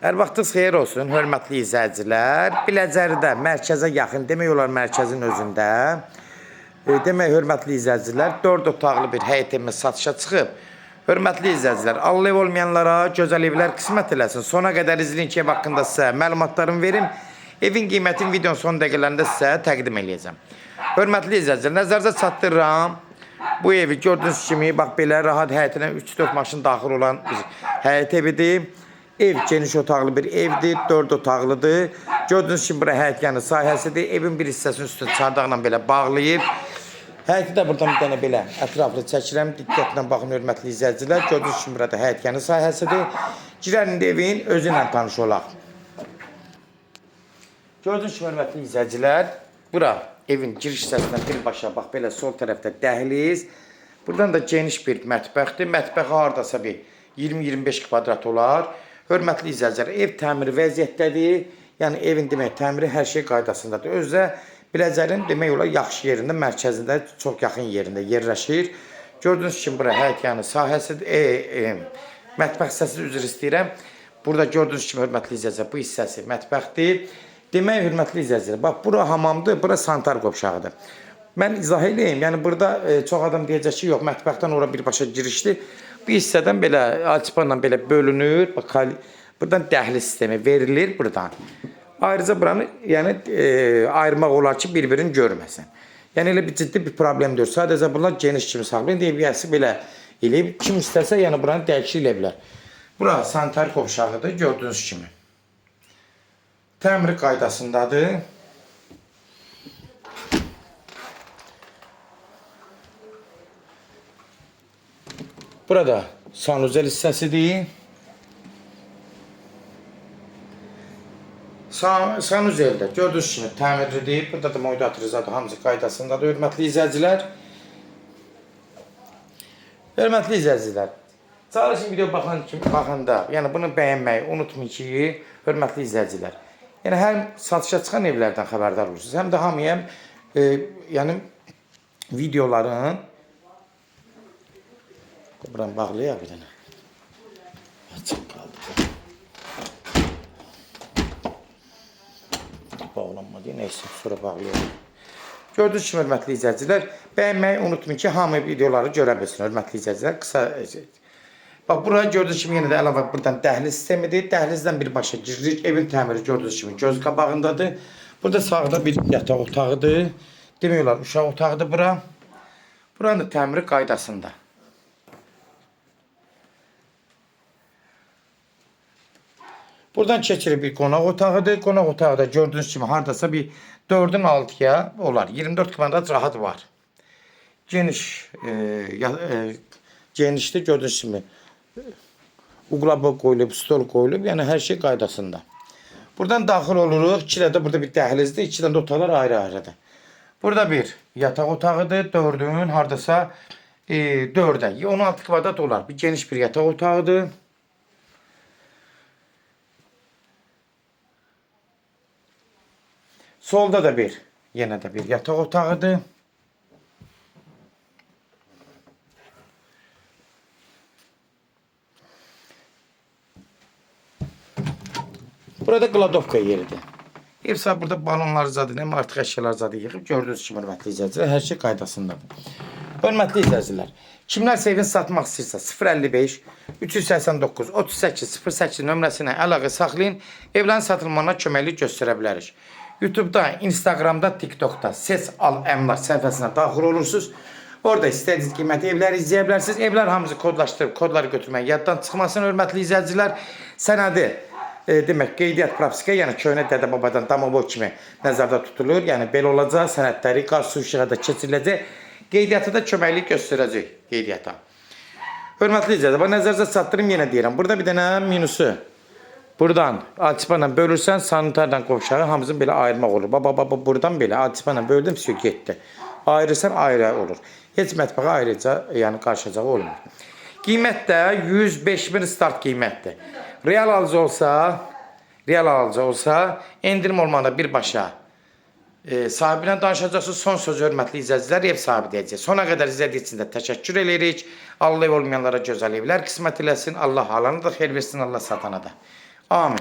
Hər vaxtınız xeyir olsun, hörmətli izləyicilər. Biləcəridə mərkəzə yaxın, demək olar mərkəzin özündə. Demək, hörmətli izləyicilər, 4 otaqlı bir həyətimiz satışa çıxıb. Hörmətli izləyicilər, Allah ev olmayanlara gözəl evlər qismət eləsin. Sona qədər izləyin ki, ev haqqında sizə məlumatlarımı verim. Evin qiymətini videonun son dəqiqələrində sizə təqdim edəcəm. Hörmətli izləyicilər, nəzərinizə çatdırıram. Bu evi gördüyünüz kimi, bax belə rahat həyətinə 3-4 maşın daxil olan bir həyət evidir. Ev geniş otaqlı bir evdir, 4 otaqlıdır. Gördüyünüz kimi bura həyət yanı sahəsidir. Evin bir hissəsinin üstünü çardaqla belə bağlayıb. Həyəti də buradan bir dənə belə ətraflı çəkirəm. Diqqətlə baxın hörmətli izləyicilər. Gördüyünüz kimi burada həyət yanı sahəsidir. Girənin evin özü ilə tanış olaq. Gördüyünüz kimi hörmətli izləyicilər, bura evin giriş hissəsindən birbaşa bax belə sol tərəfdə dəhliz. Buradan da geniş bir mətbəxdir. Mətbəxi hardasa bir 20-25 kvadrat olar. Hörmətli izləyicilər, ev təmiri vəziyyətdədir. Yəni evin demək təmiri hər şey qaydasındadır. Özdə Biləcərin demək olar yaxşı yerində, mərkəzində, çox yaxın yerində yerləşir. Gördüyünüz kimi bura həyət yanı sahəsidir. Mətbəx hissəsi üzr istəyirəm. Burada gördüyünüz kimi hörmətli izləyicilər, bu hissəsi mətbəxdir. Demək hörmətli izləyicilər, bax bura hamamdır, bura sanitar qovşağıdır. Mən izah edeyim. Yəni burada çox adam deyəcək ki, yox, mətbəxdən ora birbaşa girişli. Bu hissədən belə alçıpanla belə bölünür. Bax, buradan dəhliz sistemi verilir buradan. Ayrıca buranı yəni ayırmaq olar ki, bir-birini görməsin. Yəni elə bir ciddi bir problem deyil. Sadəcə bunlar geniş kimi saxlayın. Deyiləsi belə eləyib. Kim istəsə yəni buranı dəyişik elə bilər. Bura sanitar qovşağıdır gördüyünüz kimi. Təmiri qaydasındadır. Burada sanuzel hissəsidir. Sanuzeldə gördüyünüz kimi təmirlidir. Burada da moydatırızadır, hamısı qaydasındadır. Hörmətli izləyicilər. Hörmətli izləyicilər. Çalışın video baxanda, yəni bunu bəyənməyi unutmayın ki, hörmətli izləyicilər. Yəni həm satışa çıxan evlərdən xəbərdar olursunuz, həm də hamıya yəni videoların buranı bağlayaq bir dənə. Açıq qaldı. Bağlanmadı, neysə, sonra bağlayaq. Gördüyünüz kimi, hörmətli izləyicilər, bəyənməyi unutmayın ki, hamı videoları görə bilsin, hörmətli izləyicilər. Qısa, bax, buraya gördüyünüz kimi yenə də əlavə buradan dəhliz sistemidir. Dəhlizdən birbaşa giririk. Evin təmiri gördüyünüz kimi göz qabağındadır. Burada sağda bir yataq otağıdır. Demək olar, uşaq otağıdır bura. Buranın da təmiri qaydasında. Buradan keçirik bir qonaq otağıdır. Qonaq otağı da gördüyünüz kimi hardasa bir 4-dən 6-ya olar. 24 kvadrat rahat var. Geniş, genişdir gördüyünüz kimi. Uqlaba qoyulub, stol qoyulub. Yəni hər şey qaydasında. Buradan daxil oluruq. İkidə də burada bir dəhlizdir. İkidən də otaqlar ayrı-ayrıdır. Burada bir yataq otağıdır. 4-ün hardasa 4-ə. 16 kvadrat olar. Bir geniş bir yataq otağıdır. Solda da bir, yenə də bir yataq otağıdır. Burada qladovka yeridir. Ev sahibi burada balonlar zadı, nə artıq əşyalar zadı yığıb. Gördüyünüz kimi, hörmətli izləyicilər, hər şey qaydasındadır. Hörmətli izləyicilər, kimlərsə evini satmaq istəyirsə 055 389 38 08 nömrəsinə əlaqə saxlayın. Evlərin satılmasına köməklik göstərə bilərik. YouTube'da, Instagram'da, TikTok'da Ses Al Əmlak səhifəsinə daxil olursunuz. Orada istədiyiniz qiyməti evləri izləyə bilərsiniz. Evlər hamısı kodlaşdırıb, kodları götürmək yaddan çıxmasın, hörmətli izləyicilər. Sənədi, demək, qeydiyyat propiska, yəni köhnə dədə-babadan damabol kimi nəzərdə tutulur. Yəni belə olacaq, sənədləri qarşı işığa da keçiriləcək. Qeydiyyatı da köməklik göstərəcək qeydiyyata. Hörmətli izləyicilər, nəzərinizə çatdırım, yenə deyirəm. Burada bir dənə minusu. Buradan alçıpanla bölürsən, sanitardan qovşağı hamısını belə ayırmaq olur. Baba, buradan belə alçıpanla böldüm, siyo getdi. Ayırırsan, ayrı olur. Heç mətbəxə ayrıca, yəni qarşılacağı olmur. Qiymət də 105.000 start qiymətdir. Real alıcı olsa, endirim olmanda birbaşa sahibinə danışacaqsınız. Son sözü hörmətli izləyicilər, ev sahibi deyəcək. Sona qədər izlədiyi üçün də təşəkkür edirik. Allah ev olmayanlara gözəl evlər qismət eləsin. Allah halanı da xeyir versin, Allah satana da. Amin.